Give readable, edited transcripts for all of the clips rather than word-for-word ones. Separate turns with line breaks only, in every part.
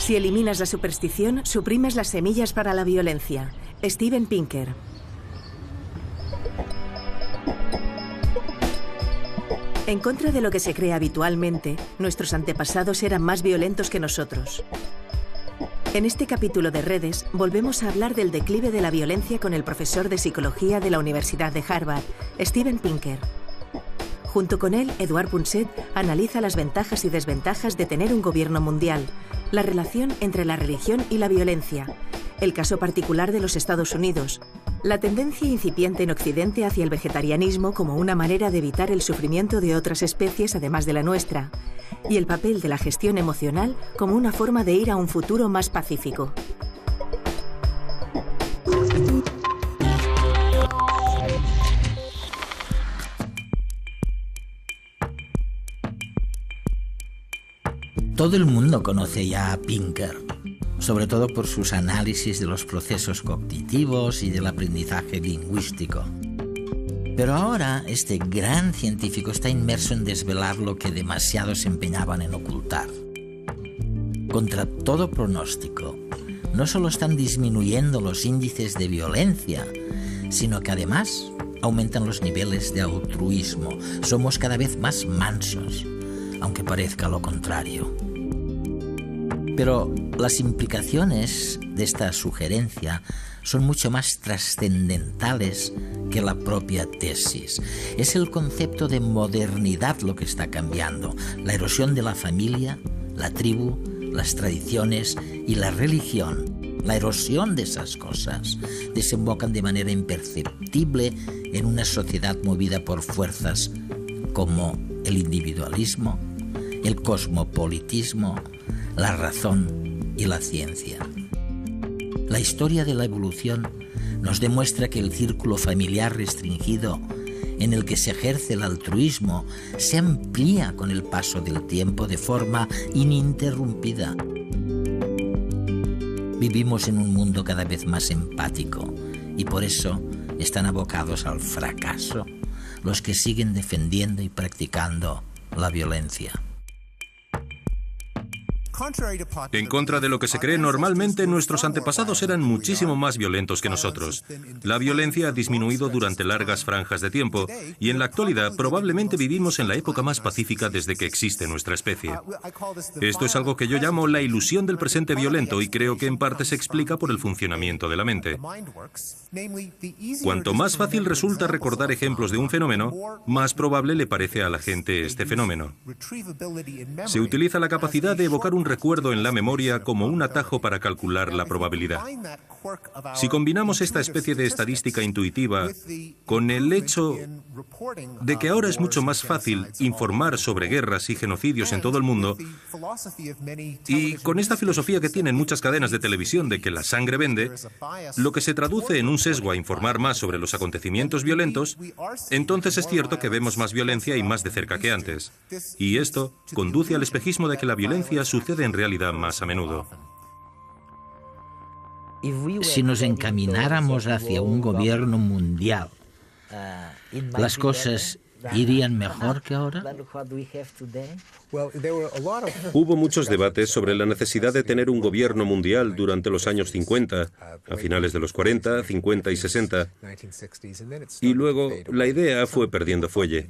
Si eliminas la superstición, suprimes las semillas para la violencia. Steven Pinker. En contra de lo que se cree habitualmente, nuestros antepasados eran más violentos que nosotros. En este capítulo de Redes, volvemos a hablar del declive de la violencia con el profesor de psicología de la Universidad de Harvard, Steven Pinker. Junto con él, Edouard Punset analiza las ventajas y desventajas de tener un gobierno mundial, la relación entre la religión y la violencia, el caso particular de los Estados Unidos, la tendencia incipiente en Occidente hacia el vegetarianismo como una manera de evitar el sufrimiento de otras especies además de la nuestra, y el papel de la gestión emocional como una forma de ir a un futuro más pacífico.
Todo el mundo conoce ya a Pinker, sobre todo por sus análisis de los procesos cognitivos y del aprendizaje lingüístico. Pero ahora este gran científico está inmerso en desvelar lo que demasiados se empeñaban en ocultar. Contra todo pronóstico, no solo están disminuyendo los índices de violencia, sino que además aumentan los niveles de altruismo. Somos cada vez más mansos, aunque parezca lo contrario. Pero las implicaciones de esta sugerencia son mucho más trascendentales que la propia tesis. Es el concepto de modernidad lo que está cambiando. La erosión de la familia, la tribu, las tradiciones y la religión, la erosión de esas cosas, desembocan de manera imperceptible en una sociedad movida por fuerzas como el individualismo, el cosmopolitismo, la razón y la ciencia. La historia de la evolución nos demuestra que el círculo familiar restringido en el que se ejerce el altruismo se amplía con el paso del tiempo de forma ininterrumpida. Vivimos en un mundo cada vez más empático y por eso están abocados al fracaso los que siguen defendiendo y practicando la violencia.
En contra de lo que se cree normalmente, nuestros antepasados eran muchísimo más violentos que nosotros. La violencia ha disminuido durante largas franjas de tiempo y en la actualidad probablemente vivimos en la época más pacífica desde que existe nuestra especie. Esto es algo que yo llamo la ilusión del presente violento y creo que en parte se explica por el funcionamiento de la mente. Cuanto más fácil resulta recordar ejemplos de un fenómeno, más probable le parece a la gente este fenómeno. Se utiliza la capacidad de evocar un recuerdo en la memoria como un atajo para calcular la probabilidad. Si combinamos esta especie de estadística intuitiva con el hecho de que ahora es mucho más fácil informar sobre guerras y genocidios en todo el mundo, y con esta filosofía que tienen muchas cadenas de televisión de que la sangre vende, lo que se traduce en un sesgo a informar más sobre los acontecimientos violentos, entonces es cierto que vemos más violencia y más de cerca que antes. Y esto conduce al espejismo de que la violencia sucede en realidad más a menudo.
Si nos encamináramos hacia un gobierno mundial, ¿las cosas irían mejor que ahora?
Hubo muchos debates sobre la necesidad de tener un gobierno mundial durante los años 50, a finales de los 40, 50 y 60. Y luego la idea fue perdiendo fuelle.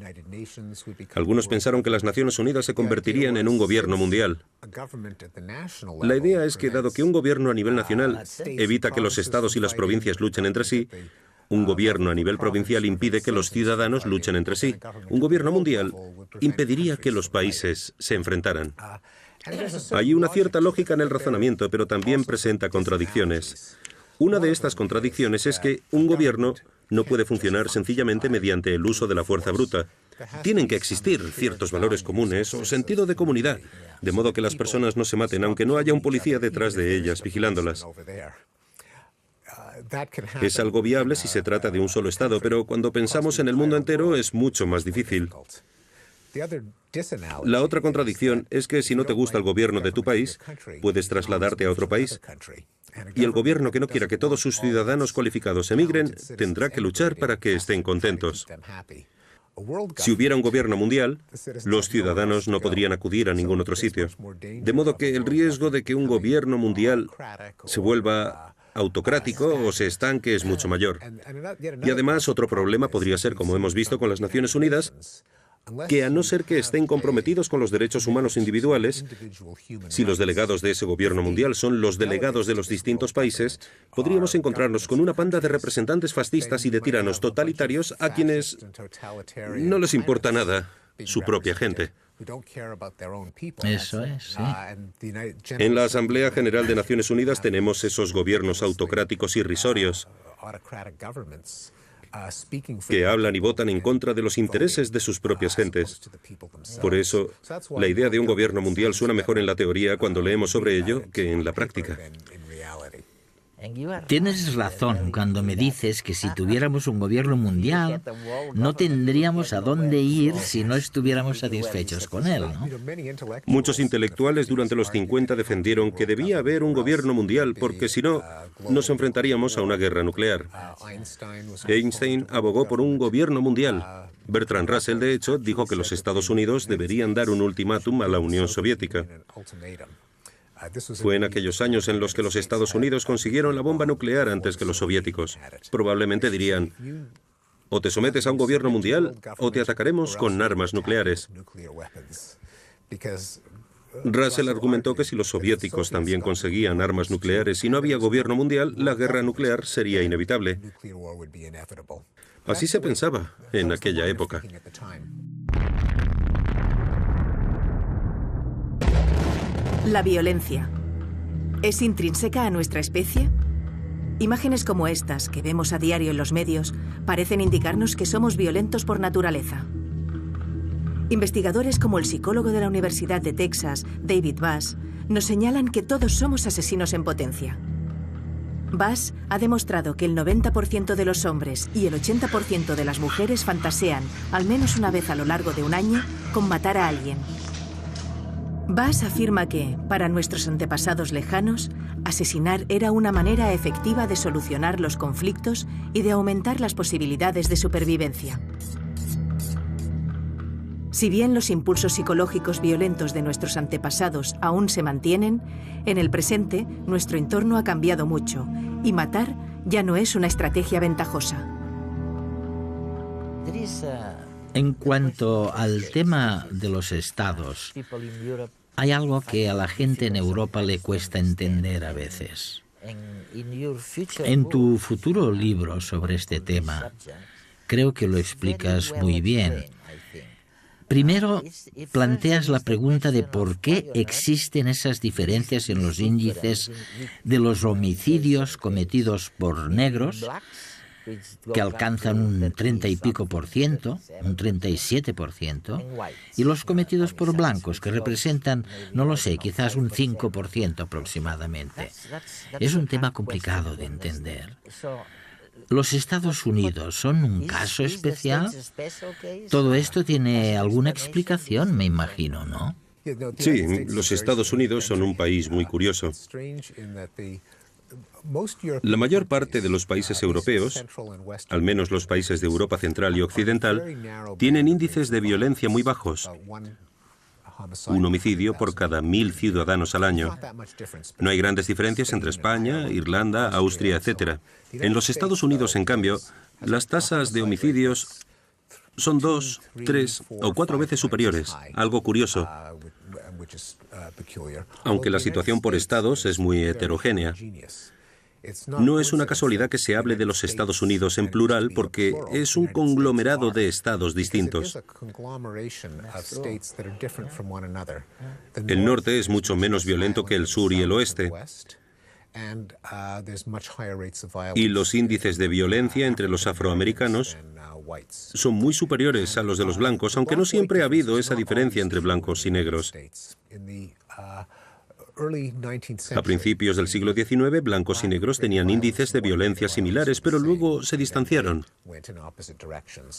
Algunos pensaron que las Naciones Unidas se convertirían en un gobierno mundial. La idea es que, dado que un gobierno a nivel nacional evita que los estados y las provincias luchen entre sí, un gobierno a nivel provincial impide que los ciudadanos luchen entre sí. Un gobierno mundial impediría que los países se enfrentaran. Hay una cierta lógica en el razonamiento, pero también presenta contradicciones. Una de estas contradicciones es que un gobierno no puede funcionar sencillamente mediante el uso de la fuerza bruta. Tienen que existir ciertos valores comunes o sentido de comunidad, de modo que las personas no se maten, aunque no haya un policía detrás de ellas vigilándolas. Es algo viable si se trata de un solo Estado, pero cuando pensamos en el mundo entero es mucho más difícil. La otra contradicción es que si no te gusta el gobierno de tu país, puedes trasladarte a otro país. Y el gobierno que no quiera que todos sus ciudadanos cualificados emigren, tendrá que luchar para que estén contentos. Si hubiera un gobierno mundial, los ciudadanos no podrían acudir a ningún otro sitio. De modo que el riesgo de que un gobierno mundial se vuelva autocrático o se estanque es mucho mayor. Y además, otro problema podría ser, como hemos visto con las Naciones Unidas, que a no ser que estén comprometidos con los derechos humanos individuales, si los delegados de ese gobierno mundial son los delegados de los distintos países, podríamos encontrarnos con una panda de representantes fascistas y de tiranos totalitarios a quienes no les importa nada su propia gente.
Eso es, sí.
En la Asamblea General de Naciones Unidas tenemos esos gobiernos autocráticos irrisorios que hablan y votan en contra de los intereses de sus propias gentes. Por eso, la idea de un gobierno mundial suena mejor en la teoría cuando leemos sobre ello que en la práctica.
Tienes razón cuando me dices que si tuviéramos un gobierno mundial, no tendríamos a dónde ir si no estuviéramos satisfechos con él, ¿no?
Muchos intelectuales durante los 50 defendieron que debía haber un gobierno mundial porque si no, nos enfrentaríamos a una guerra nuclear. Einstein abogó por un gobierno mundial. Bertrand Russell, de hecho, dijo que los Estados Unidos deberían dar un ultimátum a la Unión Soviética. Fue en aquellos años en los que los Estados Unidos consiguieron la bomba nuclear antes que los soviéticos. Probablemente dirían, o te sometes a un gobierno mundial o te atacaremos con armas nucleares. Russell argumentó que si los soviéticos también conseguían armas nucleares y no había gobierno mundial, la guerra nuclear sería inevitable. Así se pensaba en aquella época.
La violencia. ¿Es intrínseca a nuestra especie? Imágenes como estas, que vemos a diario en los medios, parecen indicarnos que somos violentos por naturaleza. Investigadores como el psicólogo de la Universidad de Texas, David Bass, nos señalan que todos somos asesinos en potencia. Bass ha demostrado que el 90% de los hombres y el 80% de las mujeres fantasean, al menos una vez a lo largo de un año, con matar a alguien. Bass afirma que, para nuestros antepasados lejanos, asesinar era una manera efectiva de solucionar los conflictos y de aumentar las posibilidades de supervivencia. Si bien los impulsos psicológicos violentos de nuestros antepasados aún se mantienen, en el presente nuestro entorno ha cambiado mucho y matar ya no es una estrategia ventajosa.
En cuanto al tema de los estados, hay algo que a la gente en Europa le cuesta entender a veces. En tu futuro libro sobre este tema, creo que lo explicas muy bien. Primero, planteas la pregunta de por qué existen esas diferencias en los índices de los homicidios cometidos por negros, que alcanzan un 30 y pico por ciento, un 37%, y los cometidos por blancos, que representan, no lo sé, quizás un 5% aproximadamente. Es un tema complicado de entender. ¿Los Estados Unidos son un caso especial? Todo esto tiene alguna explicación, me imagino, ¿no?
Sí, los Estados Unidos son un país muy curioso. La mayor parte de los países europeos, al menos los países de Europa Central y Occidental, tienen índices de violencia muy bajos. Un homicidio por cada 1.000 ciudadanos al año. No hay grandes diferencias entre España, Irlanda, Austria, etc. En los Estados Unidos, en cambio, las tasas de homicidios son 2, 3 o 4 veces superiores, algo curioso, aunque la situación por estados es muy heterogénea. No es una casualidad que se hable de los Estados Unidos en plural porque es un conglomerado de estados distintos. El norte es mucho menos violento que el sur y el oeste. Y los índices de violencia entre los afroamericanos son muy superiores a los de los blancos, aunque no siempre ha habido esa diferencia entre blancos y negros. A principios del siglo XIX, blancos y negros tenían índices de violencia similares, pero luego se distanciaron.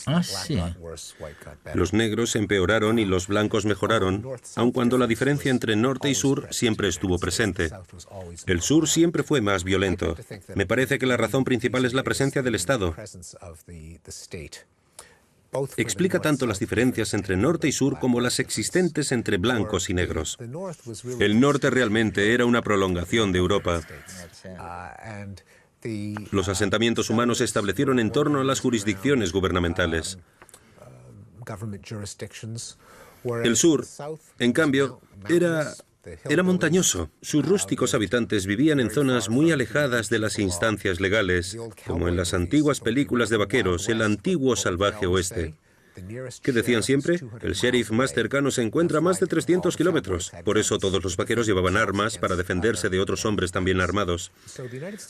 Ah, sí.
Los negros empeoraron y los blancos mejoraron, aun cuando la diferencia entre norte y sur siempre estuvo presente. El sur siempre fue más violento. Me parece que la razón principal es la presencia del Estado. Explica tanto las diferencias entre norte y sur como las existentes entre blancos y negros. El norte realmente era una prolongación de Europa. Los asentamientos humanos se establecieron en torno a las jurisdicciones gubernamentales. El sur, en cambio, era montañoso. Sus rústicos habitantes vivían en zonas muy alejadas de las instancias legales, como en las antiguas películas de vaqueros, el antiguo salvaje oeste. ¿Qué decían siempre? El sheriff más cercano se encuentra a más de 300 kilómetros. Por eso todos los vaqueros llevaban armas para defenderse de otros hombres también armados.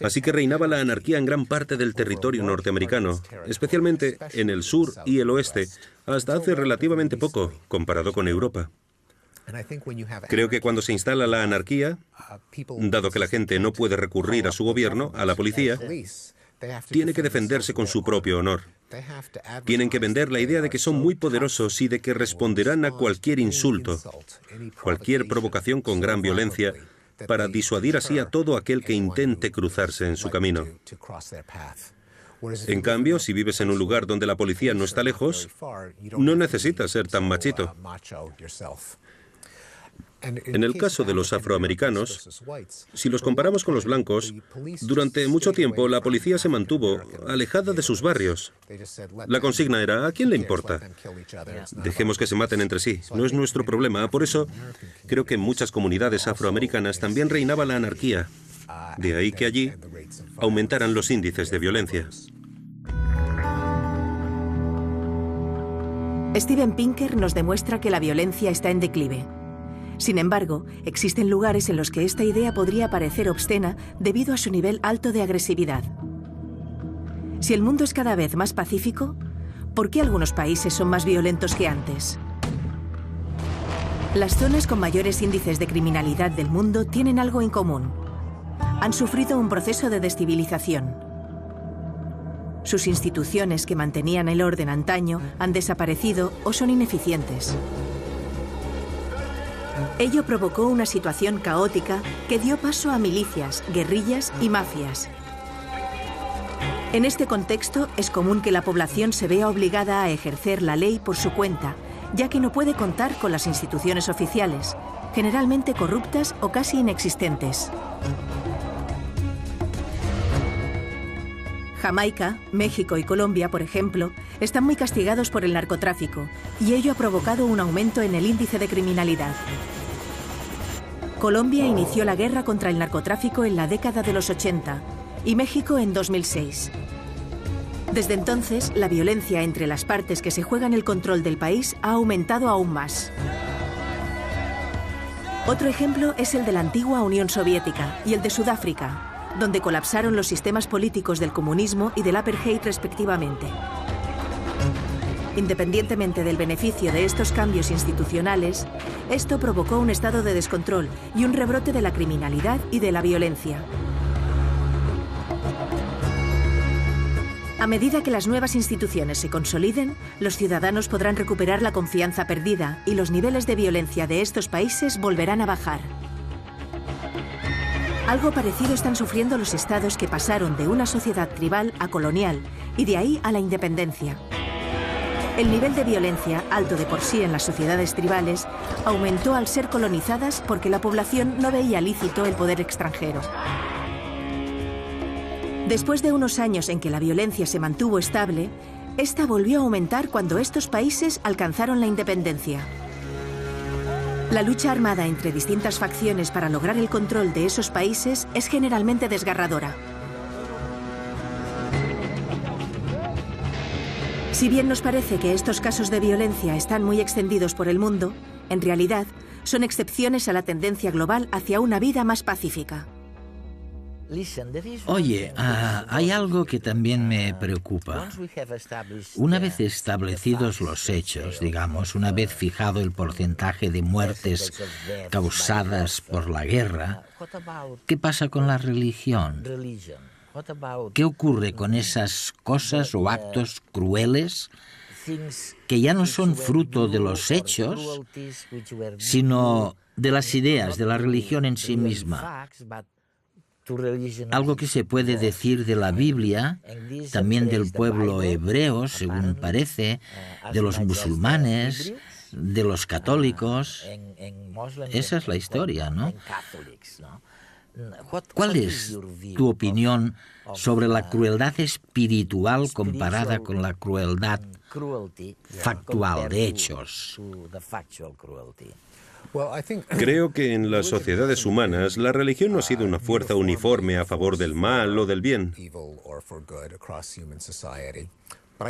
Así que reinaba la anarquía en gran parte del territorio norteamericano, especialmente en el sur y el oeste, hasta hace relativamente poco, comparado con Europa. Creo que cuando se instala la anarquía, dado que la gente no puede recurrir a su gobierno, a la policía, tiene que defenderse con su propio honor. Tienen que vender la idea de que son muy poderosos y de que responderán a cualquier insulto, cualquier provocación con gran violencia, para disuadir así a todo aquel que intente cruzarse en su camino. En cambio, si vives en un lugar donde la policía no está lejos, no necesitas ser tan machito. En el caso de los afroamericanos, si los comparamos con los blancos, durante mucho tiempo la policía se mantuvo alejada de sus barrios. La consigna era, ¿a quién le importa? Dejemos que se maten entre sí, no es nuestro problema. Por eso, creo que en muchas comunidades afroamericanas también reinaba la anarquía. De ahí que allí aumentaran los índices de violencia.
Steven Pinker nos demuestra que la violencia está en declive. Sin embargo, existen lugares en los que esta idea podría parecer obscena debido a su nivel alto de agresividad. Si el mundo es cada vez más pacífico, ¿por qué algunos países son más violentos que antes? Las zonas con mayores índices de criminalidad del mundo tienen algo en común. Han sufrido un proceso de descivilización. Sus instituciones que mantenían el orden antaño han desaparecido o son ineficientes. Ello provocó una situación caótica que dio paso a milicias, guerrillas y mafias. En este contexto, es común que la población se vea obligada a ejercer la ley por su cuenta, ya que no puede contar con las instituciones oficiales, generalmente corruptas o casi inexistentes. Jamaica, México y Colombia, por ejemplo, están muy castigados por el narcotráfico, y ello ha provocado un aumento en el índice de criminalidad. Colombia inició la guerra contra el narcotráfico en la década de los 80 y México en 2006. Desde entonces, la violencia entre las partes que se juegan el control del país ha aumentado aún más. Otro ejemplo es el de la antigua Unión Soviética y el de Sudáfrica, donde colapsaron los sistemas políticos del comunismo y del apartheid respectivamente. Independientemente del beneficio de estos cambios institucionales, esto provocó un estado de descontrol y un rebrote de la criminalidad y de la violencia. A medida que las nuevas instituciones se consoliden, los ciudadanos podrán recuperar la confianza perdida y los niveles de violencia de estos países volverán a bajar. Algo parecido están sufriendo los estados que pasaron de una sociedad tribal a colonial y de ahí a la independencia. El nivel de violencia, alto de por sí en las sociedades tribales, aumentó al ser colonizadas porque la población no veía lícito el poder extranjero. Después de unos años en que la violencia se mantuvo estable, esta volvió a aumentar cuando estos países alcanzaron la independencia. La lucha armada entre distintas facciones para lograr el control de esos países es generalmente desgarradora. Si bien nos parece que estos casos de violencia están muy extendidos por el mundo, en realidad son excepciones a la tendencia global hacia una vida más pacífica.
Oye, hay algo que también me preocupa. Una vez establecidos los hechos, digamos, una vez fijado el porcentaje de muertes causadas por la guerra, ¿qué pasa con la religión? ¿Qué ocurre con esas cosas o actos crueles que ya no son fruto de los hechos, sino de las ideas de la religión en sí misma? Algo que se puede decir de la Biblia, también del pueblo hebreo, según parece, de los musulmanes, de los católicos. Esa es la historia, ¿no? ¿Cuál es tu opinión sobre la crueldad espiritual comparada con la crueldad factual, de hechos?
Creo que en las sociedades humanas la religión no ha sido una fuerza uniforme a favor del mal o del bien.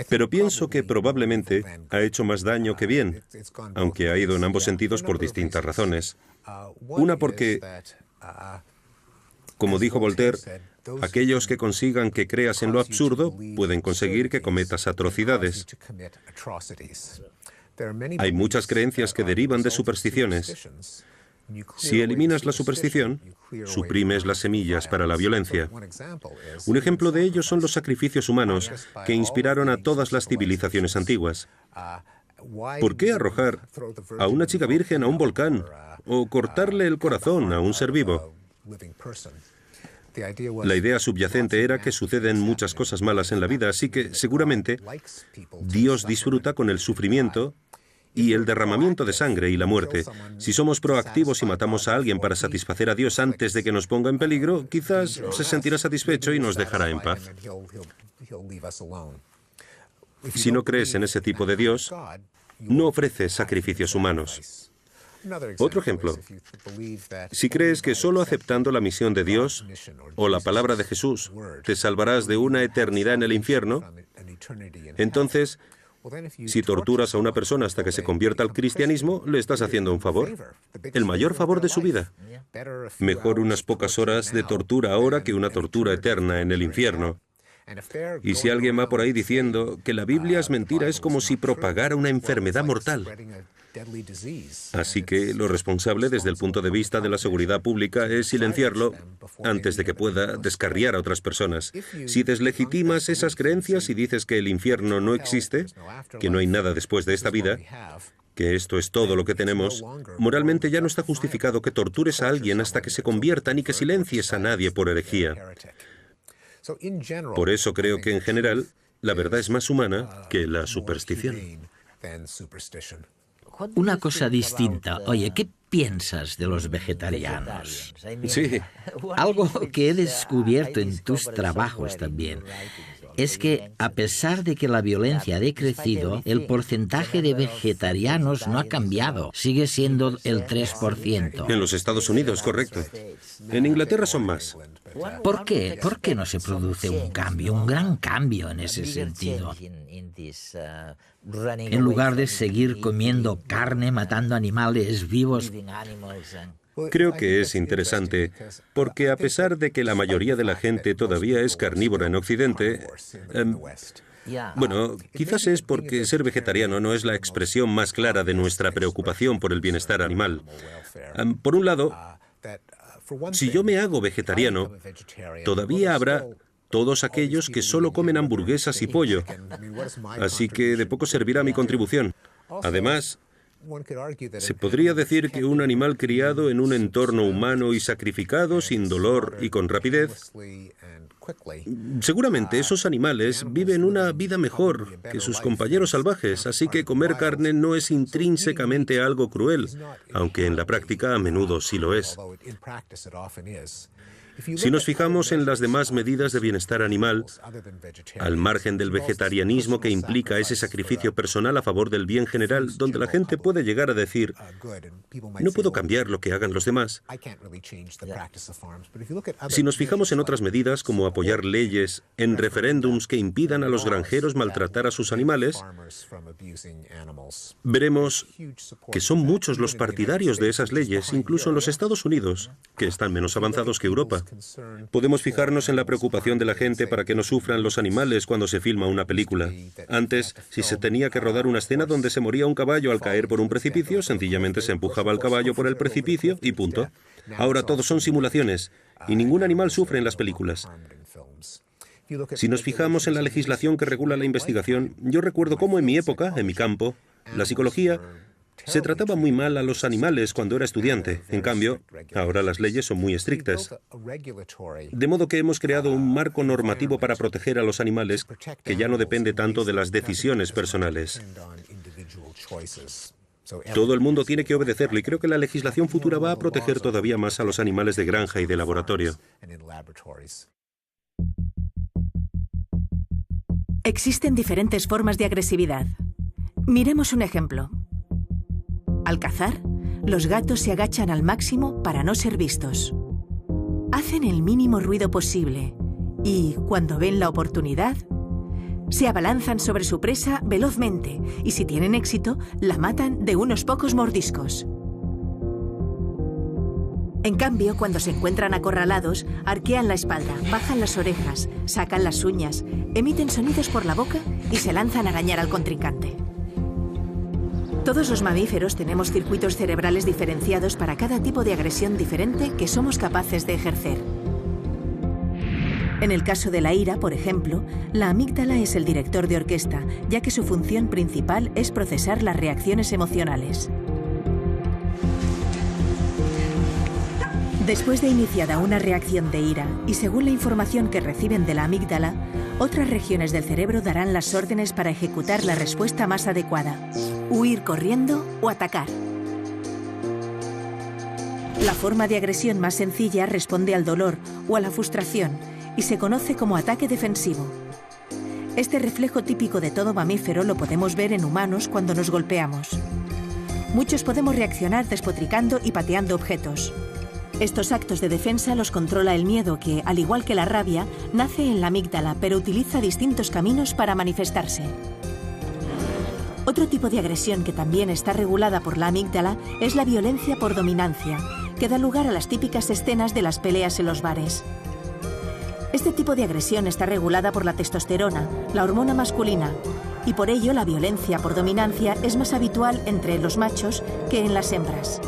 Pero pienso que probablemente ha hecho más daño que bien, aunque ha ido en ambos sentidos por distintas razones. Una porque, como dijo Voltaire, aquellos que consigan que creas en lo absurdo pueden conseguir que cometas atrocidades. Hay muchas creencias que derivan de supersticiones. Si eliminas la superstición, suprimes las semillas para la violencia. Un ejemplo de ello son los sacrificios humanos que inspiraron a todas las civilizaciones antiguas. ¿Por qué arrojar a una chica virgen a un volcán o cortarle el corazón a un ser vivo? La idea subyacente era que suceden muchas cosas malas en la vida, así que seguramente Dios disfruta con el sufrimiento y el derramamiento de sangre y la muerte. Si somos proactivos y matamos a alguien para satisfacer a Dios antes de que nos ponga en peligro, quizás se sentirá satisfecho y nos dejará en paz. Si no crees en ese tipo de Dios, no ofreces sacrificios humanos. Otro ejemplo, si crees que solo aceptando la misión de Dios o la palabra de Jesús te salvarás de una eternidad en el infierno, entonces, si torturas a una persona hasta que se convierta al cristianismo, le estás haciendo un favor, el mayor favor de su vida. Mejor unas pocas horas de tortura ahora que una tortura eterna en el infierno. Y si alguien va por ahí diciendo que la Biblia es mentira, es como si propagara una enfermedad mortal. Así que lo responsable desde el punto de vista de la seguridad pública es silenciarlo antes de que pueda descarriar a otras personas. Si deslegitimas esas creencias y dices que el infierno no existe, que no hay nada después de esta vida, que esto es todo lo que tenemos, moralmente ya no está justificado que tortures a alguien hasta que se convierta ni que silencies a nadie por herejía. Por eso creo que en general la verdad es más humana que la superstición.
Una cosa distinta. Oye, ¿qué piensas de los vegetarianos?
Sí.
Algo que he descubierto en tus trabajos también es que, a pesar de que la violencia ha decrecido, el porcentaje de vegetarianos no ha cambiado. Sigue siendo el 3%.
En los Estados Unidos, correcto. En Inglaterra son más.
¿Por qué? ¿Por qué no se produce un cambio, un gran cambio en ese sentido? En lugar de seguir comiendo carne, matando animales vivos.
Creo que es interesante, porque a pesar de que la mayoría de la gente todavía es carnívora en Occidente, bueno, quizás es porque ser vegetariano no es la expresión más clara de nuestra preocupación por el bienestar animal. Por un lado, si yo me hago vegetariano, todavía habrá todos aquellos que solo comen hamburguesas y pollo, así que de poco servirá mi contribución. Además, se podría decir que un animal criado en un entorno humano y sacrificado sin dolor y con rapidez, seguramente esos animales viven una vida mejor que sus compañeros salvajes, así que comer carne no es intrínsecamente algo cruel, aunque en la práctica a menudo sí lo es. Si nos fijamos en las demás medidas de bienestar animal, al margen del vegetarianismo que implica ese sacrificio personal a favor del bien general, donde la gente puede llegar a decir, no puedo cambiar lo que hagan los demás. Si nos fijamos en otras medidas, como apoyar leyes en referéndums que impidan a los granjeros maltratar a sus animales, veremos que son muchos los partidarios de esas leyes, incluso en los Estados Unidos, que están menos avanzados que Europa. Podemos fijarnos en la preocupación de la gente para que no sufran los animales cuando se filma una película. Antes, si se tenía que rodar una escena donde se moría un caballo al caer por un precipicio, sencillamente se empujaba al caballo por el precipicio y punto. Ahora todos son simulaciones y ningún animal sufre en las películas. Si nos fijamos en la legislación que regula la investigación, yo recuerdo cómo en mi época, en mi campo, la psicología Se trataba muy mal a los animales cuando era estudiante. En cambio, ahora las leyes son muy estrictas. De modo que hemos creado un marco normativo para proteger a los animales que ya no depende tanto de las decisiones personales. Todo el mundo tiene que obedecerlo y creo que la legislación futura va a proteger todavía más a los animales de granja y de laboratorio.
Existen diferentes formas de agresividad. Miremos un ejemplo. Al cazar, los gatos se agachan al máximo para no ser vistos. Hacen el mínimo ruido posible y, cuando ven la oportunidad, se abalanzan sobre su presa velozmente y, si tienen éxito, la matan de unos pocos mordiscos. En cambio, cuando se encuentran acorralados, arquean la espalda, bajan las orejas, sacan las uñas, emiten sonidos por la boca y se lanzan a arañar al contrincante. Todos los mamíferos tenemos circuitos cerebrales diferenciados para cada tipo de agresión diferente que somos capaces de ejercer. En el caso de la ira, por ejemplo, la amígdala es el director de orquesta, ya que su función principal es procesar las reacciones emocionales. Después de iniciada una reacción de ira, y según la información que reciben de la amígdala, otras regiones del cerebro darán las órdenes para ejecutar la respuesta más adecuada: huir corriendo o atacar. La forma de agresión más sencilla responde al dolor o a la frustración y se conoce como ataque defensivo. Este reflejo típico de todo mamífero lo podemos ver en humanos cuando nos golpeamos. Muchos podemos reaccionar despotricando y pateando objetos. Estos actos de defensa los controla el miedo que, al igual que la rabia, nace en la amígdala, pero utiliza distintos caminos para manifestarse. Otro tipo de agresión que también está regulada por la amígdala es la violencia por dominancia, que da lugar a las típicas escenas de las peleas en los bares. Este tipo de agresión está regulada por la testosterona, la hormona masculina, y por ello la violencia por dominancia es más habitual entre los machos que en las hembras.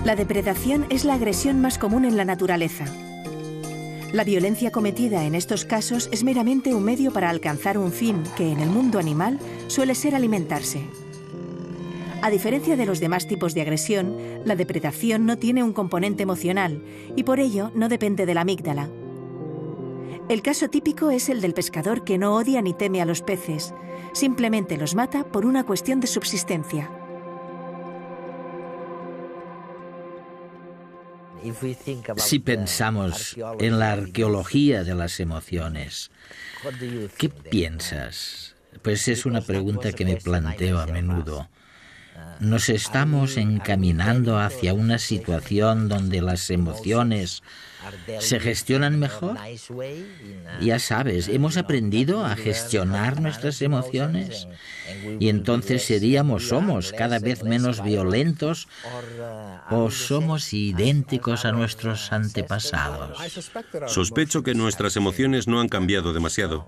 La depredación es la agresión más común en la naturaleza. La violencia cometida en estos casos es meramente un medio para alcanzar un fin que en el mundo animal suele ser alimentarse. A diferencia de los demás tipos de agresión, la depredación no tiene un componente emocional y por ello no depende de la amígdala. El caso típico es el del pescador que no odia ni teme a los peces, simplemente los mata por una cuestión de subsistencia.
Si pensamos en la arqueología de las emociones, ¿qué piensas? Pues es una pregunta que me planteo a menudo. ¿Nos estamos encaminando hacia una situación donde las emociones se gestionan mejor? Ya sabes, hemos aprendido a gestionar nuestras emociones y entonces somos cada vez menos violentos o somos idénticos a nuestros antepasados.
Sospecho que nuestras emociones no han cambiado demasiado.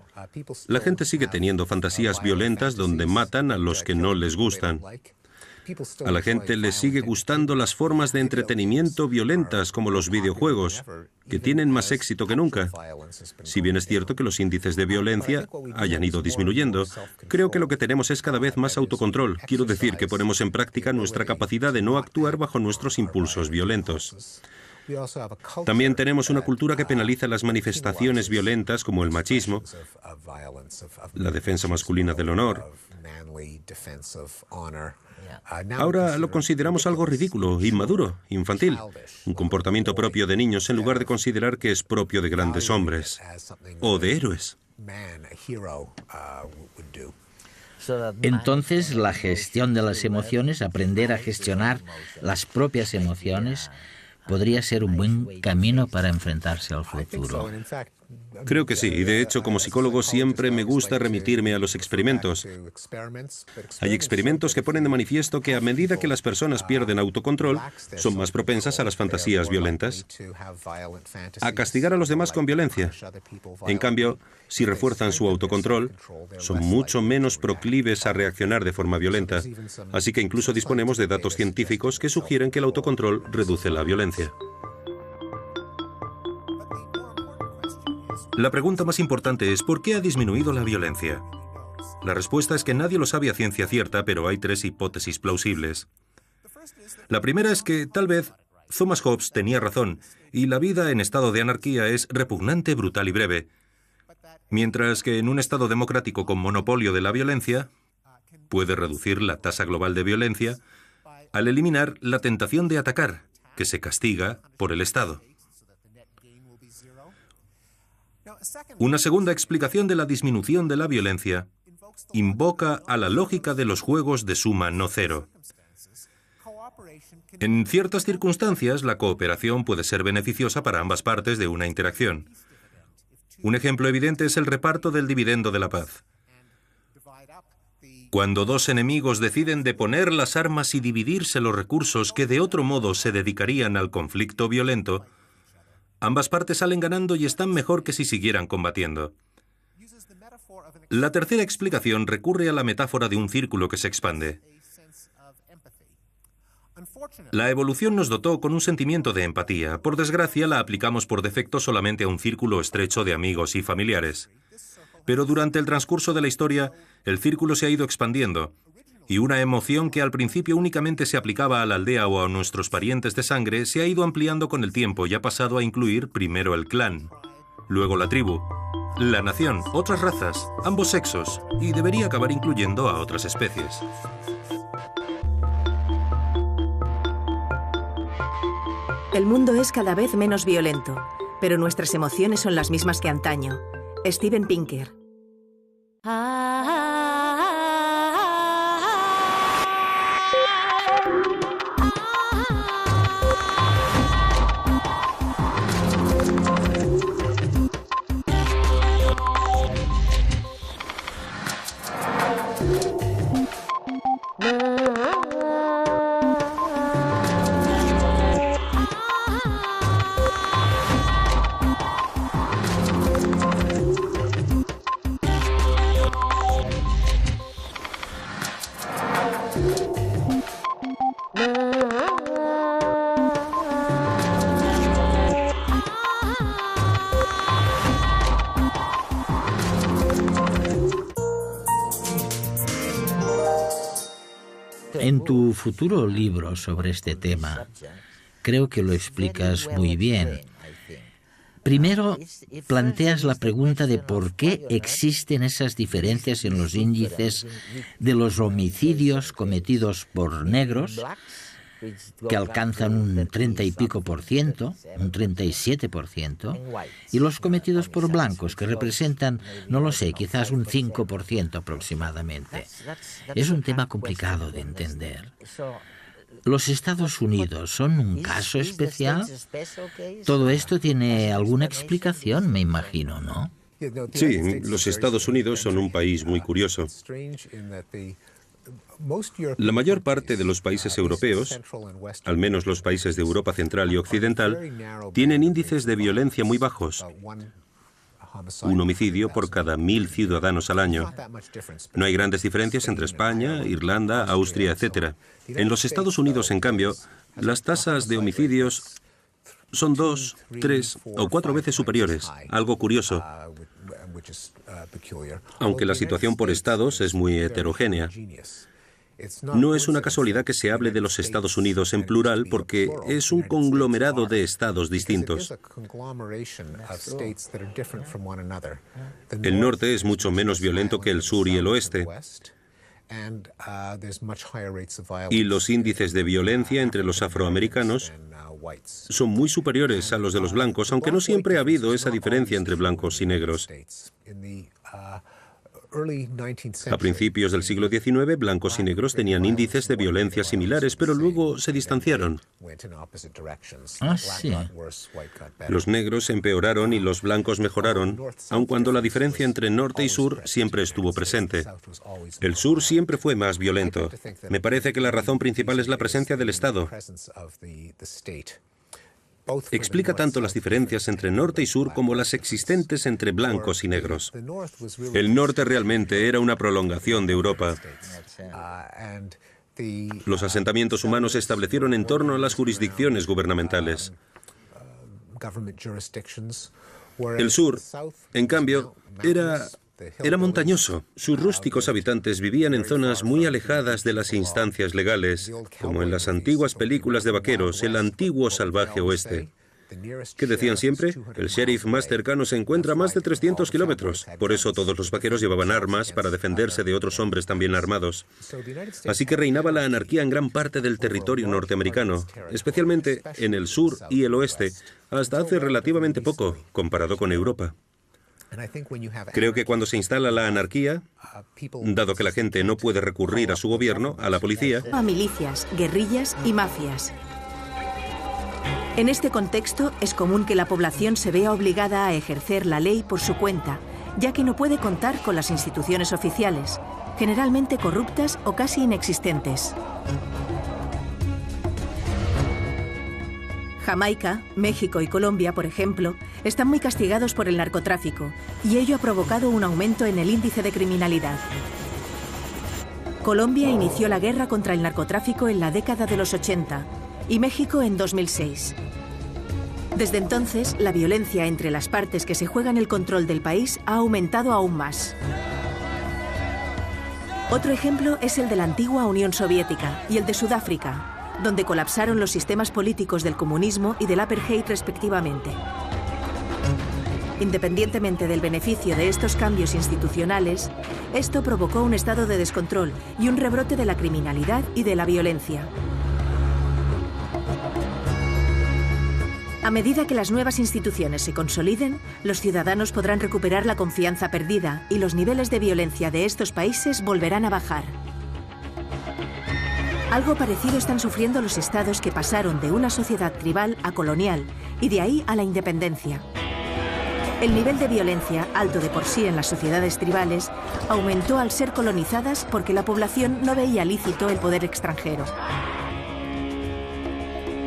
La gente sigue teniendo fantasías violentas donde matan a los que no les gustan. A la gente le sigue gustando las formas de entretenimiento violentas como los videojuegos, que tienen más éxito que nunca. Si bien es cierto que los índices de violencia hayan ido disminuyendo, creo que lo que tenemos es cada vez más autocontrol. Quiero decir que ponemos en práctica nuestra capacidad de no actuar bajo nuestros impulsos violentos. También tenemos una cultura que penaliza las manifestaciones violentas como el machismo, la defensa masculina del honor. Ahora lo consideramos algo ridículo, inmaduro, infantil, un comportamiento propio de niños en lugar de considerar que es propio de grandes hombres o de héroes.
Entonces, la gestión de las emociones, aprender a gestionar las propias emociones, podría ser un buen camino para enfrentarse al futuro.
Creo que sí, y de hecho, como psicólogo siempre me gusta remitirme a los experimentos. Hay experimentos que ponen de manifiesto que a medida que las personas pierden autocontrol, son más propensas a las fantasías violentas, a castigar a los demás con violencia. En cambio, si refuerzan su autocontrol, son mucho menos proclives a reaccionar de forma violenta. Así que incluso disponemos de datos científicos que sugieren que el autocontrol reduce la violencia.
La pregunta más importante es ¿por qué ha disminuido la violencia? La respuesta es que nadie lo sabe a ciencia cierta, pero hay 3 hipótesis plausibles. La primera es que, tal vez, Thomas Hobbes tenía razón, y la vida en estado de anarquía es repugnante, brutal y breve, mientras que en un estado democrático con monopolio de la violencia, puede reducir la tasa global de violencia al eliminar la tentación de atacar, que se castiga por el Estado. Una segunda explicación de la disminución de la violencia invoca a la lógica de los juegos de suma no cero. En ciertas circunstancias, la cooperación puede ser beneficiosa para ambas partes de una interacción. Un ejemplo evidente es el reparto del dividendo de la paz. Cuando 2 enemigos deciden deponer las armas y dividirse los recursos que de otro modo se dedicarían al conflicto violento, ambas partes salen ganando y están mejor que si siguieran combatiendo. La tercera explicación recurre a la metáfora de un círculo que se expande. La evolución nos dotó con un sentimiento de empatía. Por desgracia, la aplicamos por defecto solamente a un círculo estrecho de amigos y familiares. Pero durante el transcurso de la historia, el círculo se ha ido expandiendo, y una emoción que al principio únicamente se aplicaba a la aldea o a nuestros parientes de sangre se ha ido ampliando con el tiempo y ha pasado a incluir primero el clan, luego la tribu, la nación, otras razas, ambos sexos, y debería acabar incluyendo a otras especies.
El mundo es cada vez menos violento, pero nuestras emociones son las mismas que antaño. Steven Pinker.
En tu futuro libro sobre este tema, creo que lo explicas muy bien. Primero, planteas la pregunta de por qué existen esas diferencias en los índices de los homicidios cometidos por negros, que alcanzan un 30 y pico por ciento, un 37%, y los cometidos por blancos, que representan, no lo sé, quizás un 5% aproximadamente. Es un tema complicado de entender. ¿Los Estados Unidos son un caso especial? Todo esto tiene alguna explicación, me imagino, ¿no?
Sí, los Estados Unidos son un país muy curioso. La mayor parte de los países europeos, al menos los países de Europa Central y Occidental, tienen índices de violencia muy bajos. Un homicidio por cada 1000 ciudadanos al año. No hay grandes diferencias entre España, Irlanda, Austria, etc. En los Estados Unidos, en cambio, las tasas de homicidios son 2, 3 o 4 veces superiores, algo curioso, aunque la situación por estados es muy heterogénea. No es una casualidad que se hable de los Estados Unidos en plural porque es un conglomerado de estados distintos. El norte es mucho menos violento que el sur y el oeste. Y los índices de violencia entre los afroamericanos son muy superiores a los de los blancos, aunque no siempre ha habido esa diferencia entre blancos y negros. A principios del siglo XIX, blancos y negros tenían índices de violencia similares, pero luego se distanciaron.
Ah, sí.
Los negros empeoraron y los blancos mejoraron, aun cuando la diferencia entre norte y sur siempre estuvo presente. El sur siempre fue más violento. Me parece que la razón principal es la presencia del Estado. Explica tanto las diferencias entre norte y sur como las existentes entre blancos y negros. El norte realmente era una prolongación de Europa. Los asentamientos humanos se establecieron en torno a las jurisdicciones gubernamentales. El sur, en cambio, era Era montañoso. Sus rústicos habitantes vivían en zonas muy alejadas de las instancias legales, como en las antiguas películas de vaqueros, el antiguo salvaje oeste. ¿Qué decían siempre? El sheriff más cercano se encuentra a más de 300 kilómetros. Por eso todos los vaqueros llevaban armas para defenderse de otros hombres también armados. Así que reinaba la anarquía en gran parte del territorio norteamericano, especialmente en el sur y el oeste, hasta hace relativamente poco, comparado con Europa. Creo que cuando se instala la anarquía, dado que la gente no puede recurrir a su gobierno, a la policía,
a milicias, guerrillas y mafias. En este contexto, es común que la población se vea obligada a ejercer la ley por su cuenta, ya que no puede contar con las instituciones oficiales, generalmente corruptas o casi inexistentes. Jamaica, México y Colombia, por ejemplo, están muy castigados por el narcotráfico, y ello ha provocado un aumento en el índice de criminalidad. Colombia inició la guerra contra el narcotráfico en la década de los 80, y México en 2006. Desde entonces, la violencia entre las partes que se juegan el control del país ha aumentado aún más. Otro ejemplo es el de la antigua Unión Soviética y el de Sudáfrica, donde colapsaron los sistemas políticos del comunismo y del apartheid respectivamente. Independientemente del beneficio de estos cambios institucionales, esto provocó un estado de descontrol y un rebrote de la criminalidad y de la violencia. A medida que las nuevas instituciones se consoliden, los ciudadanos podrán recuperar la confianza perdida y los niveles de violencia de estos países volverán a bajar. Algo parecido están sufriendo los estados que pasaron de una sociedad tribal a colonial y de ahí a la independencia. El nivel de violencia, alto de por sí en las sociedades tribales, aumentó al ser colonizadas porque la población no veía lícito el poder extranjero.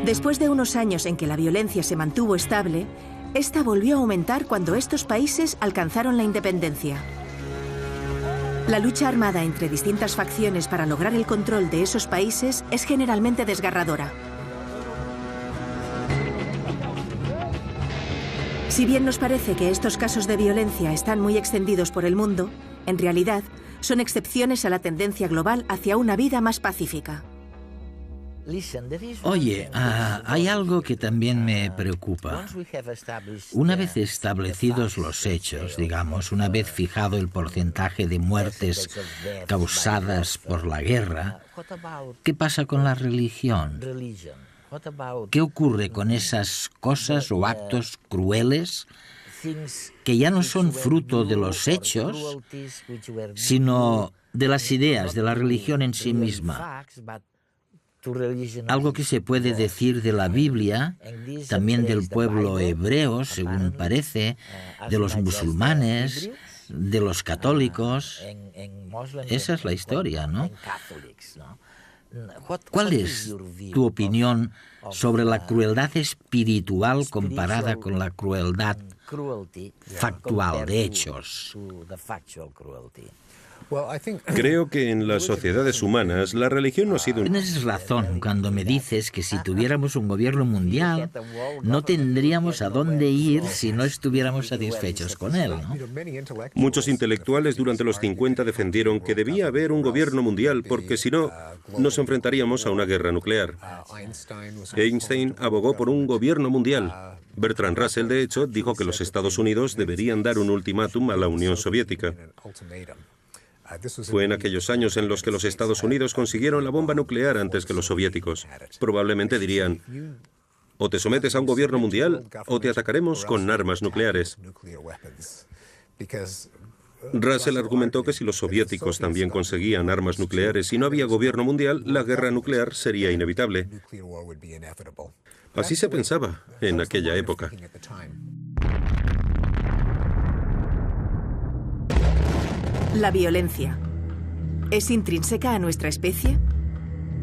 Después de unos años en que la violencia se mantuvo estable, esta volvió a aumentar cuando estos países alcanzaron la independencia. La lucha armada entre distintas facciones para lograr el control de esos países es generalmente desgarradora. Si bien nos parece que estos casos de violencia están muy extendidos por el mundo, en realidad son excepciones a la tendencia global hacia una vida más pacífica.
Oye, hay algo que también me preocupa. Una vez establecidos los hechos, digamos, una vez fijado el porcentaje de muertes causadas por la guerra, ¿qué pasa con la religión? ¿Qué ocurre con esas cosas o actos crueles que ya no son fruto de los hechos, sino de las ideas, de la religión en sí misma? Algo que se puede decir de la Biblia, también del pueblo hebreo, según parece, de los musulmanes, de los católicos. Esa es la historia, ¿no? ¿Cuál es tu opinión sobre la crueldad espiritual comparada con la crueldad factual de hechos?
Creo que en las sociedades humanas la religión no ha sido...
Tienes razón cuando me dices que si tuviéramos un gobierno mundial no tendríamos a dónde ir si no estuviéramos satisfechos con él, ¿no?
Muchos intelectuales durante los 50 defendieron que debía haber un gobierno mundial porque si no, nos enfrentaríamos a una guerra nuclear. Einstein abogó por un gobierno mundial. Bertrand Russell, de hecho, dijo que los Estados Unidos deberían dar un ultimátum a la Unión Soviética. Fue en aquellos años en los que los Estados Unidos consiguieron la bomba nuclear antes que los soviéticos. Probablemente dirían, o te sometes a un gobierno mundial o te atacaremos con armas nucleares. Russell argumentó que si los soviéticos también conseguían armas nucleares y no había gobierno mundial, la guerra nuclear sería inevitable. Así se pensaba en aquella época.
La violencia. ¿Es intrínseca a nuestra especie?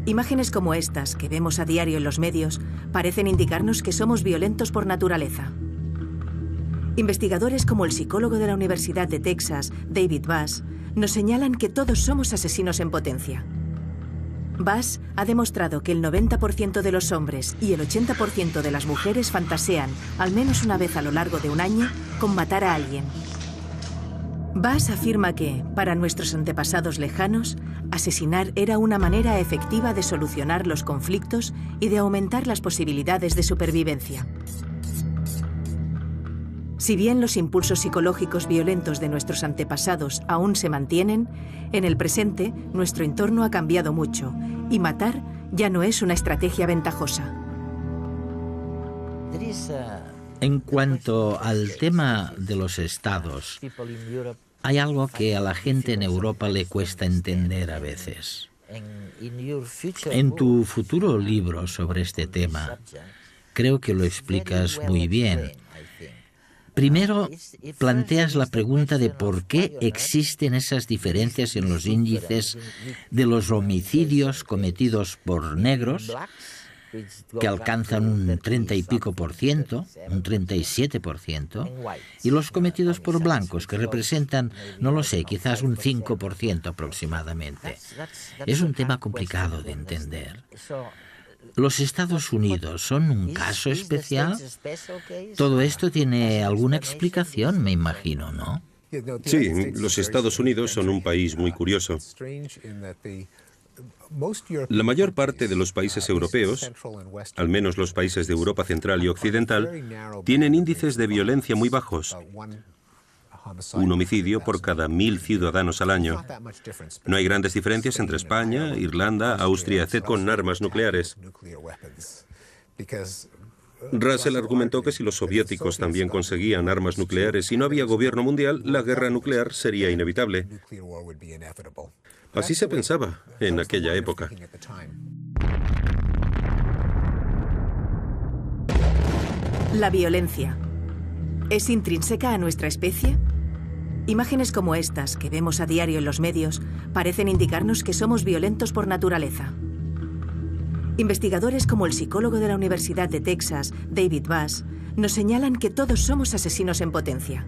Imágenes como estas, que vemos a diario en los medios, parecen indicarnos que somos violentos por naturaleza. Investigadores como el psicólogo de la Universidad de Texas, David Bass, nos señalan que todos somos asesinos en potencia. Bass ha demostrado que el 90% de los hombres y el 80% de las mujeres fantasean, al menos una vez a lo largo de un año, con matar a alguien. Bass afirma que, para nuestros antepasados lejanos, asesinar era una manera efectiva de solucionar los conflictos y de aumentar las posibilidades de supervivencia. Si bien los impulsos psicológicos violentos de nuestros antepasados aún se mantienen, en el presente nuestro entorno ha cambiado mucho y matar ya no es una estrategia ventajosa.
En cuanto al tema de los estados, hay algo que a la gente en Europa le cuesta entender a veces. En tu futuro libro sobre este tema, creo que lo explicas muy bien. Primero, planteas la pregunta de por qué existen esas diferencias en los índices de los homicidios cometidos por negros, que alcanzan un 30 y pico por ciento, un 37%, y los cometidos por blancos, que representan, no lo sé, quizás un 5% aproximadamente. Es un tema complicado de entender. ¿Los Estados Unidos son un caso especial? Todo esto tiene alguna explicación, me imagino, ¿no?
Sí, los Estados Unidos son un país muy curioso. La mayor parte de los países europeos, al menos los países de Europa Central y Occidental, tienen índices de violencia muy bajos. Un homicidio por cada 1.000 ciudadanos al año. No hay grandes diferencias entre España, Irlanda, Austria, etc. con armas nucleares. Russell argumentó que si los soviéticos también conseguían armas nucleares y no había gobierno mundial, la guerra nuclear sería inevitable. Así se pensaba en aquella época.
La violencia. ¿Es intrínseca a nuestra especie? Imágenes como estas, que vemos a diario en los medios, parecen indicarnos que somos violentos por naturaleza. Investigadores como el psicólogo de la Universidad de Texas, David Bass, nos señalan que todos somos asesinos en potencia.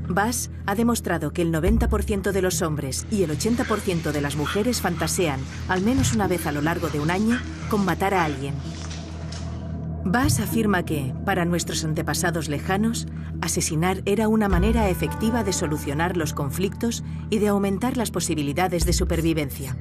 Bass ha demostrado que el 90% de los hombres y el 80% de las mujeres fantasean, al menos una vez a lo largo de un año, con matar a alguien. Bass afirma que, para nuestros antepasados lejanos, asesinar era una manera efectiva de solucionar los conflictos y de aumentar las posibilidades de supervivencia.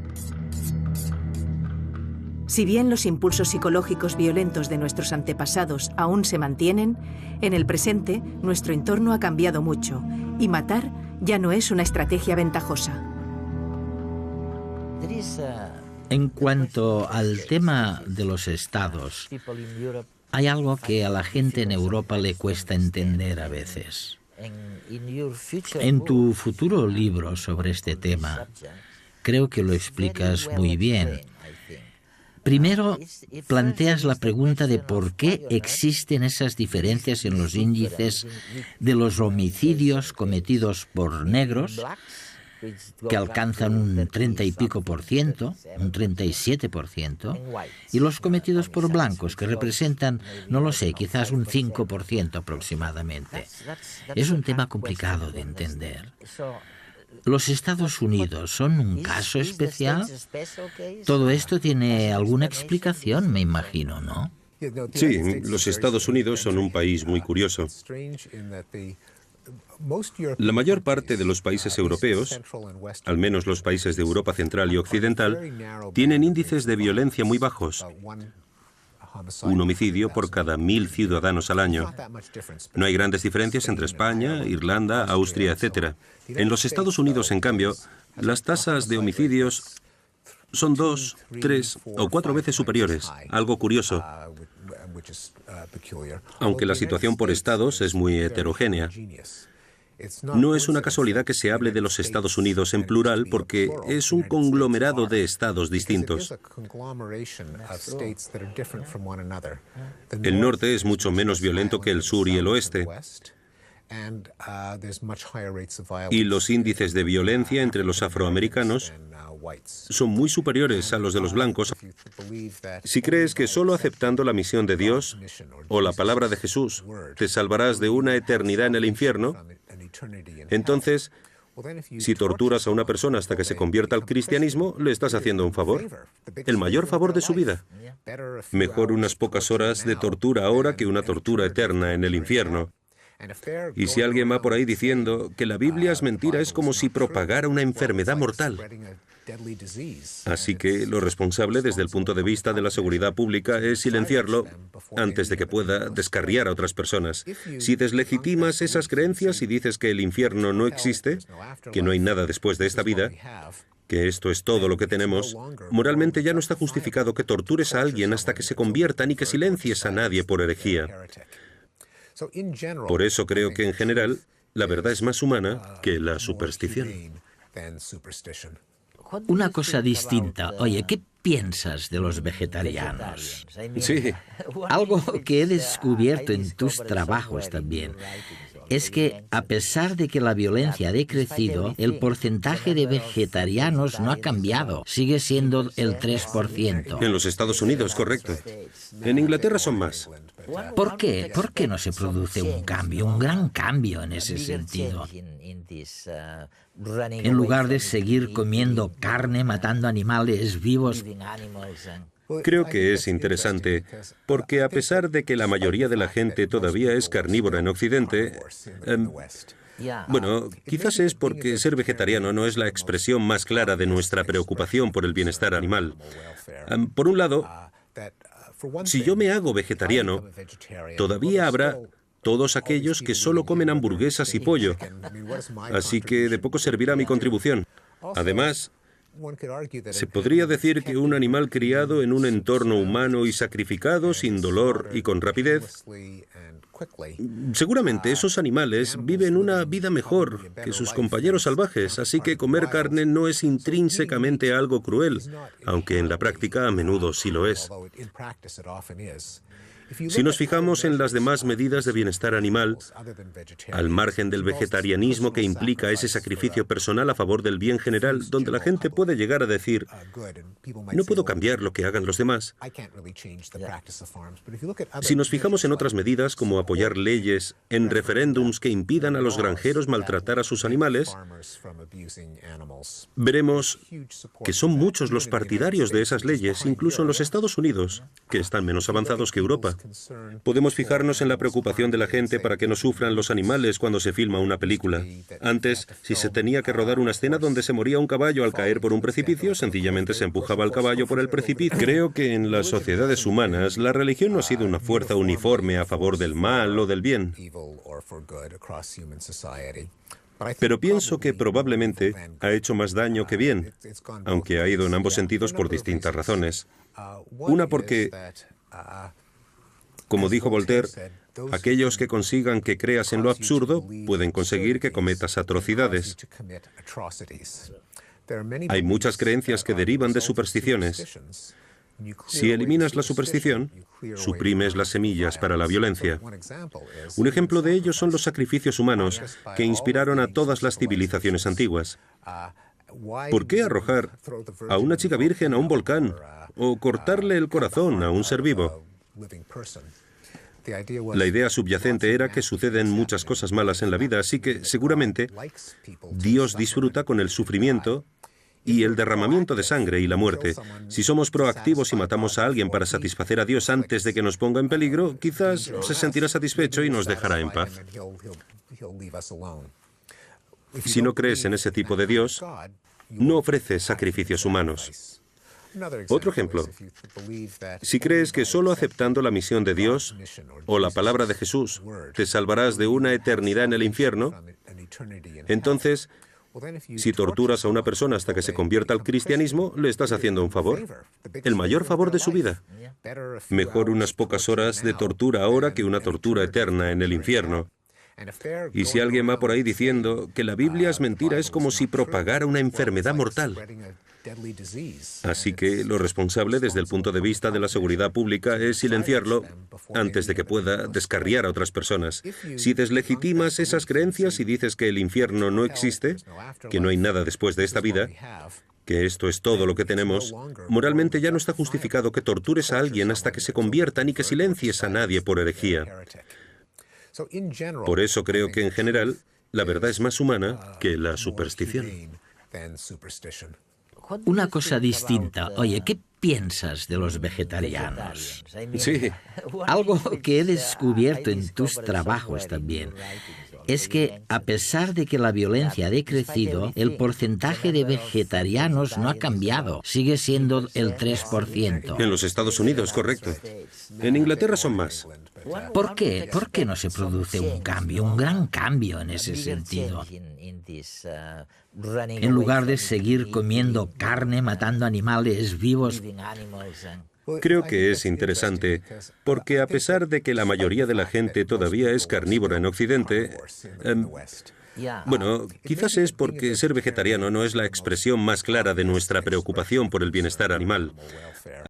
Si bien los impulsos psicológicos violentos de nuestros antepasados aún se mantienen, en el presente nuestro entorno ha cambiado mucho y matar ya no es una estrategia ventajosa.
En cuanto al tema de los estados, hay algo que a la gente en Europa le cuesta entender a veces. En tu futuro libro sobre este tema, creo que lo explicas muy bien. Primero, planteas la pregunta de por qué existen esas diferencias en los índices de los homicidios cometidos por negros, que alcanzan un 30 y pico por ciento, un 37%, y los cometidos por blancos, que representan, no lo sé, quizás un 5% aproximadamente. Es un tema complicado de entender. ¿Los Estados Unidos son un caso especial? Todo esto tiene alguna explicación, me imagino, ¿no?
Sí, los Estados Unidos son un país muy curioso. La mayor parte de los países europeos, al menos los países de Europa Central y Occidental, tienen índices de violencia muy bajos. Un homicidio por cada 1.000 ciudadanos al año. No hay grandes diferencias entre España, Irlanda, Austria, etc. En los Estados Unidos, en cambio, las tasas de homicidios son 2, 3 o 4 veces superiores, algo curioso, aunque la situación por estados es muy heterogénea. No es una casualidad que se hable de los Estados Unidos en plural porque es un conglomerado de estados distintos. El norte es mucho menos violento que el sur y el oeste. Y los índices de violencia entre los afroamericanos son muy superiores a los de los blancos. Si crees que solo aceptando la misión de Dios o la palabra de Jesús te salvarás de una eternidad en el infierno, entonces, si torturas a una persona hasta que se convierta al cristianismo, le estás haciendo un favor, el mayor favor de su vida. Mejor unas pocas horas de tortura ahora que una tortura eterna en el infierno. Y si alguien va por ahí diciendo que la Biblia es mentira, es como si propagara una enfermedad mortal. Así que lo responsable desde el punto de vista de la seguridad pública es silenciarlo antes de que pueda descarriar a otras personas. Si deslegitimas esas creencias y dices que el infierno no existe, que no hay nada después de esta vida, que esto es todo lo que tenemos, moralmente ya no está justificado que tortures a alguien hasta que se convierta ni que silencies a nadie por herejía. Por eso creo que en general la verdad es más humana que la superstición.
Una cosa distinta. Oye, ¿qué piensas de los vegetarianos?
Sí.
Algo que he descubierto en tus trabajos también es que, a pesar de que la violencia ha decrecido, el porcentaje de vegetarianos no ha cambiado. Sigue siendo el 3%.
En los Estados Unidos, correcto. En Inglaterra son más.
¿Por qué? ¿Por qué no se produce un cambio, un gran cambio en ese sentido? En lugar de seguir comiendo carne, matando animales vivos.
Creo que es interesante, porque a pesar de que la mayoría de la gente todavía es carnívora en Occidente, bueno, quizás es porque ser vegetariano no es la expresión más clara de nuestra preocupación por el bienestar animal. Por un lado, si yo me hago vegetariano, todavía habrá todos aquellos que solo comen hamburguesas y pollo, así que de poco servirá mi contribución. Además, se podría decir que un animal criado en un entorno humano y sacrificado sin dolor y con rapidez, seguramente esos animales viven una vida mejor que sus compañeros salvajes, así que comer carne no es intrínsecamente algo cruel, aunque en la práctica a menudo sí lo es. Si nos fijamos en las demás medidas de bienestar animal, al margen del vegetarianismo que implica ese sacrificio personal a favor del bien general, donde la gente puede llegar a decir, no puedo cambiar lo que hagan los demás. Si nos fijamos en otras medidas, como apoyar leyes en referéndums que impidan a los granjeros maltratar a sus animales, veremos que son muchos los partidarios de esas leyes, incluso en los Estados Unidos, que están menos avanzados que Europa. Podemos fijarnos en la preocupación de la gente para que no sufran los animales cuando se filma una película. Antes, si se tenía que rodar una escena donde se moría un caballo al caer por un precipicio, sencillamente se empujaba al caballo por el precipicio. Creo que en las sociedades humanas, la religión no ha sido una fuerza uniforme a favor del mal o del bien. Pero pienso que probablemente ha hecho más daño que bien, aunque ha ido en ambos sentidos por distintas razones. Una porque, como dijo Voltaire, aquellos que consigan que creas en lo absurdo pueden conseguir que cometas atrocidades. Hay muchas creencias que derivan de supersticiones. Si eliminas la superstición, suprimes las semillas para la violencia. Un ejemplo de ello son los sacrificios humanos que inspiraron a todas las civilizaciones antiguas. ¿Por qué arrojar a una chica virgen a un volcán o cortarle el corazón a un ser vivo? La idea subyacente era que suceden muchas cosas malas en la vida, así que seguramente Dios disfruta con el sufrimiento y el derramamiento de sangre y la muerte. Si somos proactivos y matamos a alguien para satisfacer a Dios antes de que nos ponga en peligro, quizás se sentirá satisfecho y nos dejará en paz. Si no crees en ese tipo de Dios, no ofreces sacrificios humanos. Otro ejemplo, si crees que solo aceptando la misión de Dios o la palabra de Jesús te salvarás de una eternidad en el infierno, entonces, si torturas a una persona hasta que se convierta al cristianismo, le estás haciendo un favor, el mayor favor de su vida. Mejor unas pocas horas de tortura ahora que una tortura eterna en el infierno. Y si alguien va por ahí diciendo que la Biblia es mentira, es como si propagara una enfermedad mortal. Así que lo responsable desde el punto de vista de la seguridad pública es silenciarlo antes de que pueda descarriar a otras personas. Si deslegitimas esas creencias y dices que el infierno no existe, que no hay nada después de esta vida, que esto es todo lo que tenemos, moralmente ya no está justificado que tortures a alguien hasta que se convierta ni que silencies a nadie por herejía. Por eso creo que en general la verdad es más humana que la superstición.
Una cosa distinta. Oye, ¿qué piensas de los vegetarianos?
Sí.
Algo que he descubierto en tus trabajos también es que, a pesar de que la violencia ha decrecido, el porcentaje de vegetarianos no ha cambiado. Sigue siendo el 3%.
En los Estados Unidos, correcto. En Inglaterra son más.
¿Por qué? ¿Por qué no se produce un cambio, un gran cambio en ese sentido? En lugar de seguir comiendo carne, matando animales vivos.
Creo que es interesante, porque a pesar de que la mayoría de la gente todavía es carnívora en Occidente, bueno, quizás es porque ser vegetariano no es la expresión más clara de nuestra preocupación por el bienestar animal.